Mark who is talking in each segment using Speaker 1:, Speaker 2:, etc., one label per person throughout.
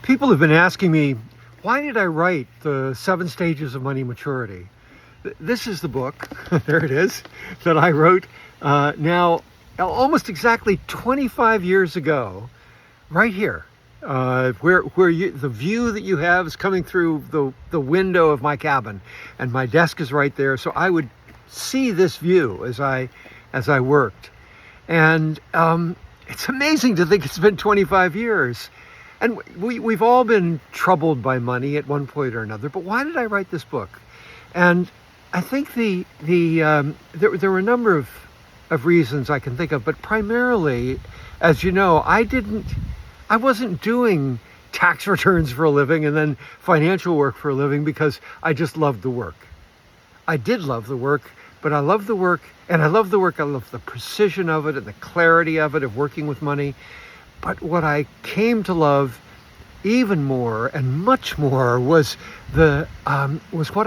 Speaker 1: People have been asking me, why did I write the 7 Stages of Money Maturity? This is the book, there it is, that I wrote now almost exactly 25 years ago, right here, where the view that you have is coming through the window of my cabin, and my desk is right there, so I would see this view as I worked. And it's amazing to think it's been 25 years. And we've all been troubled by money at one point or another, but why did I write this book? And I think there were a number of reasons I can think of, but primarily, as you know, I wasn't doing tax returns for a living and then financial work for a living because I just loved the work. I did love the work, but I love the work, and I love the work. I love the precision of it and the clarity of it, of working with money. But what I came to love even more and much more was what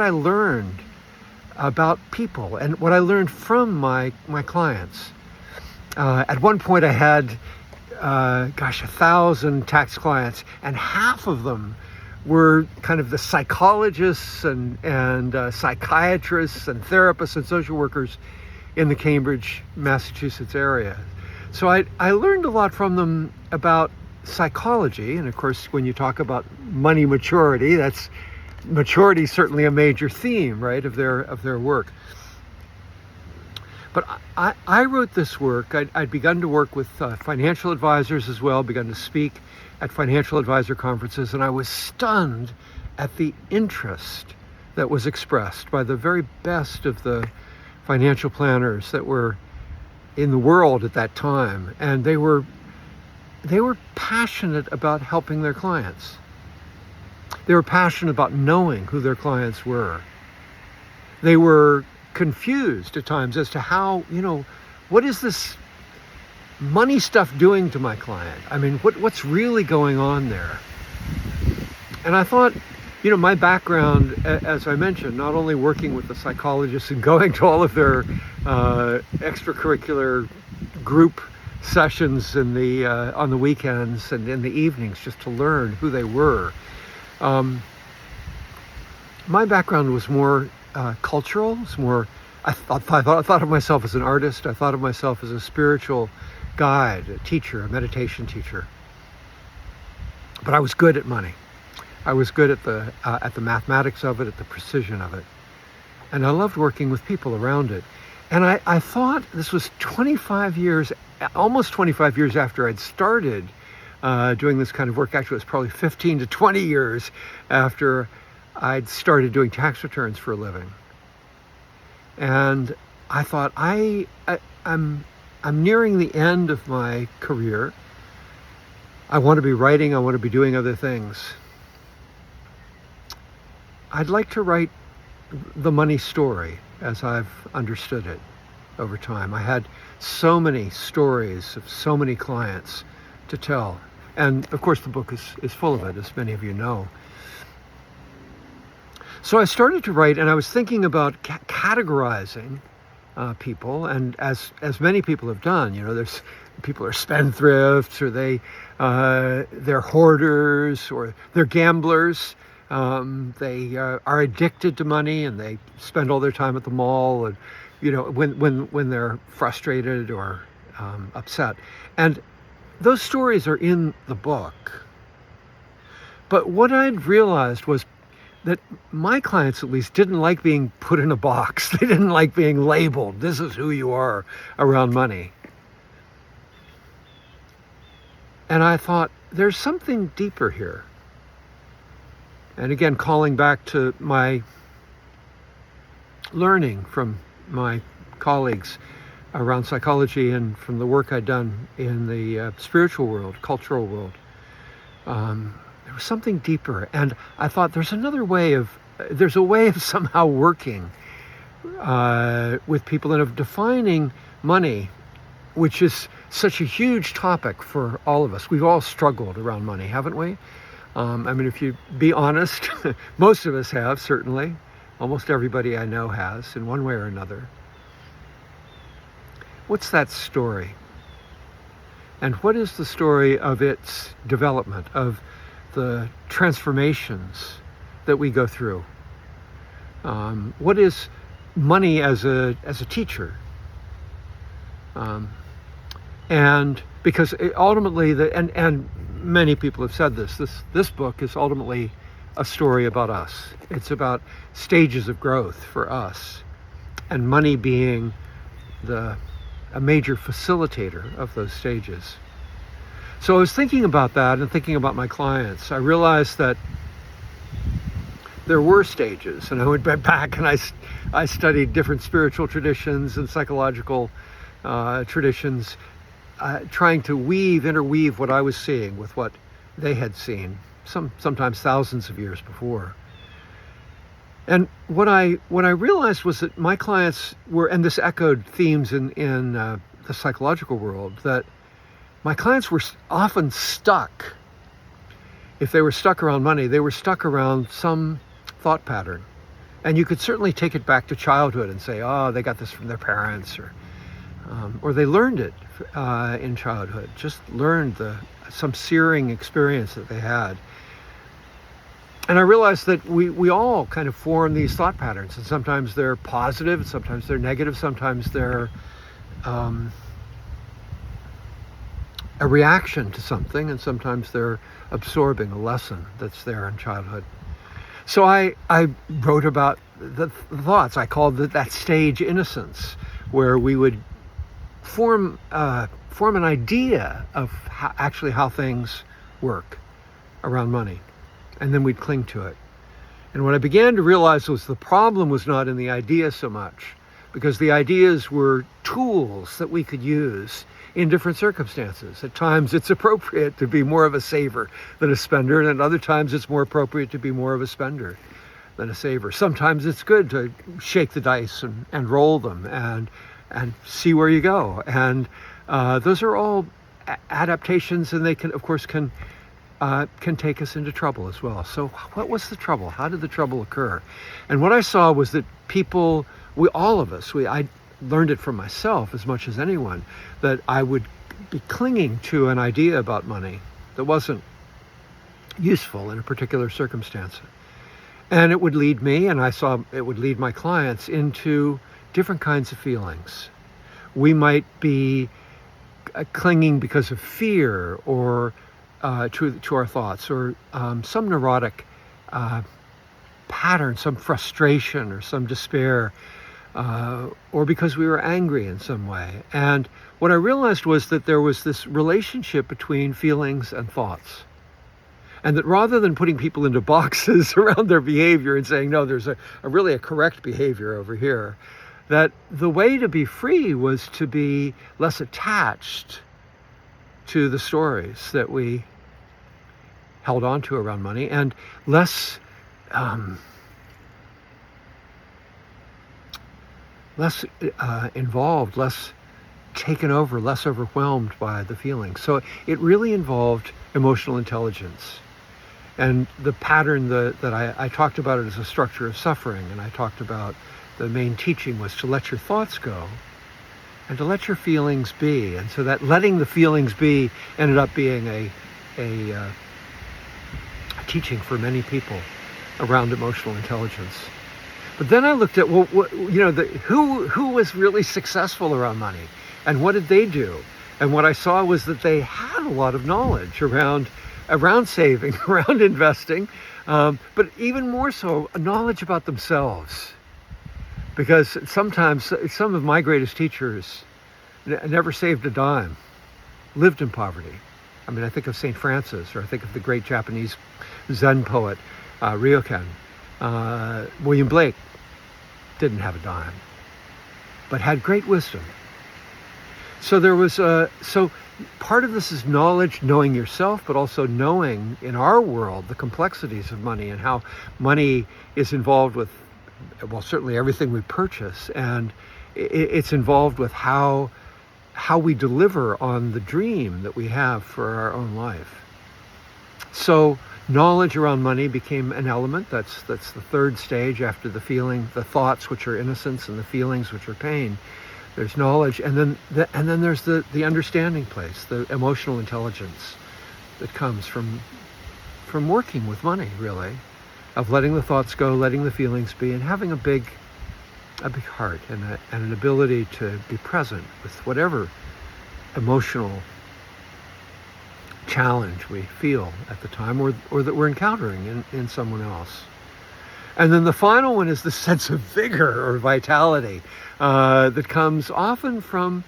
Speaker 1: I learned about people and what I learned from my clients. At one point I had, 1,000 tax clients, and half of them were kind of the psychologists and psychiatrists and therapists and social workers in the Cambridge, Massachusetts area. So I learned a lot from them about psychology, and of course when you talk about money maturity, that's maturity certainly a major theme, right, of their work. But I wrote this work. I'd begun to work with financial advisors as well, begun to speak at financial advisor conferences, and I was stunned at the interest that was expressed by the very best of the financial planners that were in the world at that time. And they were passionate about helping their clients. They were passionate about knowing who their clients were. They were confused at times as to how, what is this money stuff doing to my client? I mean, what's really going on there? And I thought, my background, as I mentioned, not only working with the psychologists and going to all of their extracurricular group sessions on the weekends and in the evenings just to learn who they were. My background was more cultural. It's more. I thought of myself as an artist. I thought of myself as a spiritual guide, a teacher, a meditation teacher. But I was good at money. I was good at the mathematics of it, at the precision of it, and I loved working with people around it. And I thought this was 25 years, almost 25 years after I'd started doing this kind of work. Actually, it was probably 15 to 20 years after I'd started doing tax returns for a living. And I thought, I'm nearing the end of my career. I want to be writing. I want to be doing other things. I'd like to write the money story as I've understood it over time. I had so many stories of so many clients to tell. And of course the book is full of it, as many of you know. So I started to write, and I was thinking about categorizing people, and as many people have done, there's people are spendthrifts, or they're hoarders, or they're gamblers. They are addicted to money, and they spend all their time at the mall, and when they're frustrated or upset. And those stories are in the book. But what I'd realized was that my clients, at least, didn't like being put in a box. They didn't like being labeled. This is who you are around money. And I thought, there's something deeper here. And again, calling back to my learning from my colleagues around psychology and from the work I'd done in the spiritual world, cultural world, there was something deeper. And I thought there's a way of somehow working with people and of defining money, which is such a huge topic for all of us. We've all struggled around money, haven't we? If you be honest, most of us have, certainly. Almost everybody I know has, in one way or another. What's that story? And what is the story of its development, of the transformations that we go through. What is money as a teacher? And because ultimately, and many people have said this book is ultimately a story about us. It's about stages of growth for us, and money being a major facilitator of those stages. So I was thinking about that and thinking about my clients. I realized that there were stages, and I went back and I studied different spiritual traditions and psychological traditions, trying to interweave what I was seeing with what they had seen, sometimes thousands of years before. And what I realized was that my clients were, and this echoed themes in the psychological world, that my clients were often stuck. If they were stuck around money, they were stuck around some thought pattern. And you could certainly take it back to childhood and say, oh, they got this from their parents, or they learned it in childhood, just learned some searing experience that they had. And I realized that we all kind of form these thought patterns, and sometimes they're positive, sometimes they're negative, sometimes they're a reaction to something, and sometimes they're absorbing a lesson that's there in childhood. So I wrote about the thoughts. I called that stage innocence, where we would form an idea of how things work around money, and then we'd cling to it. And what I began to realize was the problem was not in the idea so much, because the ideas were tools that we could use in different circumstances. At times it's appropriate to be more of a saver than a spender, and at other times it's more appropriate to be more of a spender than a saver. Sometimes it's good to shake the dice and roll them and see where you go. And those are all adaptations, and they can, of course, can take us into trouble as well. So what was the trouble? How did the trouble occur? And what I saw was that people, all of us, I learned it from myself as much as anyone, that I would be clinging to an idea about money that wasn't useful in a particular circumstance. And it would lead me, and I saw it would lead my clients into different kinds of feelings. We might be clinging because of fear, or to our thoughts, or some neurotic pattern, some frustration or some despair, or because we were angry in some way. And what I realized was that there was this relationship between feelings and thoughts. And that rather than putting people into boxes around their behavior and saying, no, there's really a correct behavior over here, that the way to be free was to be less attached to the stories that we held on to around money, and less involved, less taken over, less overwhelmed by the feelings. So it really involved emotional intelligence. And the pattern that I talked about it as a structure of suffering, and I talked about the main teaching was to let your thoughts go and to let your feelings be. And so that letting the feelings be ended up being a teaching for many people around emotional intelligence. But then I looked at, who was really successful around money, and what did they do? And what I saw was that they had a lot of knowledge around saving, around investing, but even more so, knowledge about themselves. Because sometimes some of my greatest teachers never saved a dime, lived in poverty. I mean, I think of St. Francis, or I think of the great Japanese Zen poet, Ryokan. William Blake didn't have a dime, but had great wisdom. So there was so part of this is knowledge, knowing yourself, but also knowing in our world the complexities of money and how money is involved with, well, certainly everything we purchase, and it's involved with how we deliver on the dream that we have for our own life. So knowledge around money became an element. That's the third stage after the thoughts, which are innocence, and the feelings, which are pain. There's knowledge, and then there's the understanding place, the emotional intelligence that comes from from working with money, really, of letting the thoughts go, letting the feelings be, and having a big heart and an ability to be present with whatever emotional challenge we feel at the time or that we're encountering in someone else. And then the final one is the sense of vigor or vitality that comes often from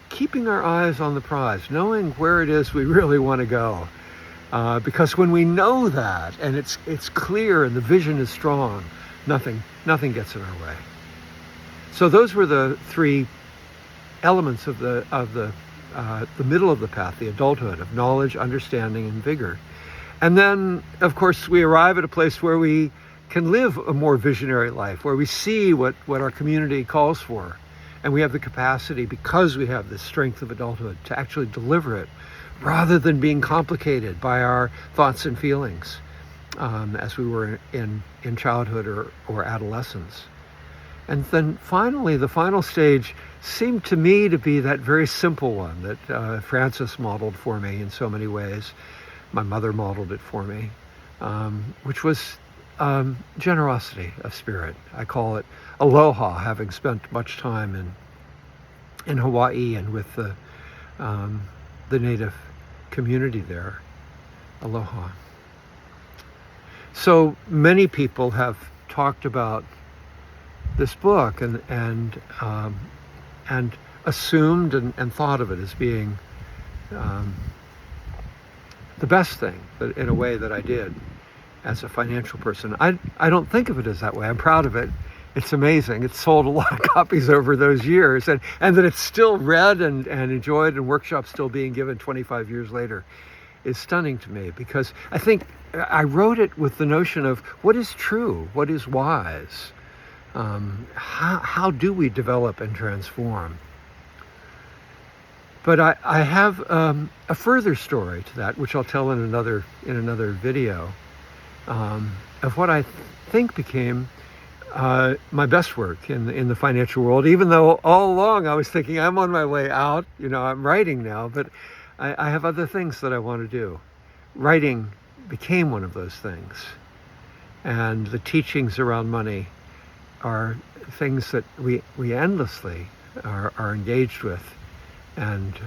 Speaker 1: keeping our eyes on the prize, knowing where it is we really want to go. Because when we know that and it's clear and the vision is strong, nothing gets in our way. So those were the three elements of the middle of the path, the adulthood of knowledge, understanding, and vigor. And then, of course, we arrive at a place where we can live a more visionary life, where we see what our community calls for. And we have the capacity, because we have this strength of adulthood, to actually deliver it, rather than being complicated by our thoughts and feelings as we were in childhood or adolescence. And then finally, the final stage seemed to me to be that very simple one that Frances modeled for me in so many ways. My mother modeled it for me, which was generosity of spirit. I call it aloha, having spent much time in Hawaii and with the native community there. Aloha. So many people have talked about this book and assumed and thought of it as being the best thing, but in a way that I did as a financial person. I don't think of it as that way. I'm proud of it. It's amazing. It's sold a lot of copies over those years, and that it's still read and enjoyed, and workshops still being given 25 years later is stunning to me, because I think I wrote it with the notion of what is true, what is wise, how do we develop and transform. But I have a further story to that, which I'll tell in another video, of what I think became my best work in the financial world, even though all along I was thinking I'm on my way out, I'm writing now, but I have other things that I want to do. Writing became one of those things. And the teachings around money are things that we endlessly are engaged with and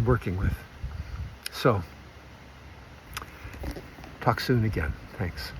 Speaker 1: working with. So, talk soon again. Thanks.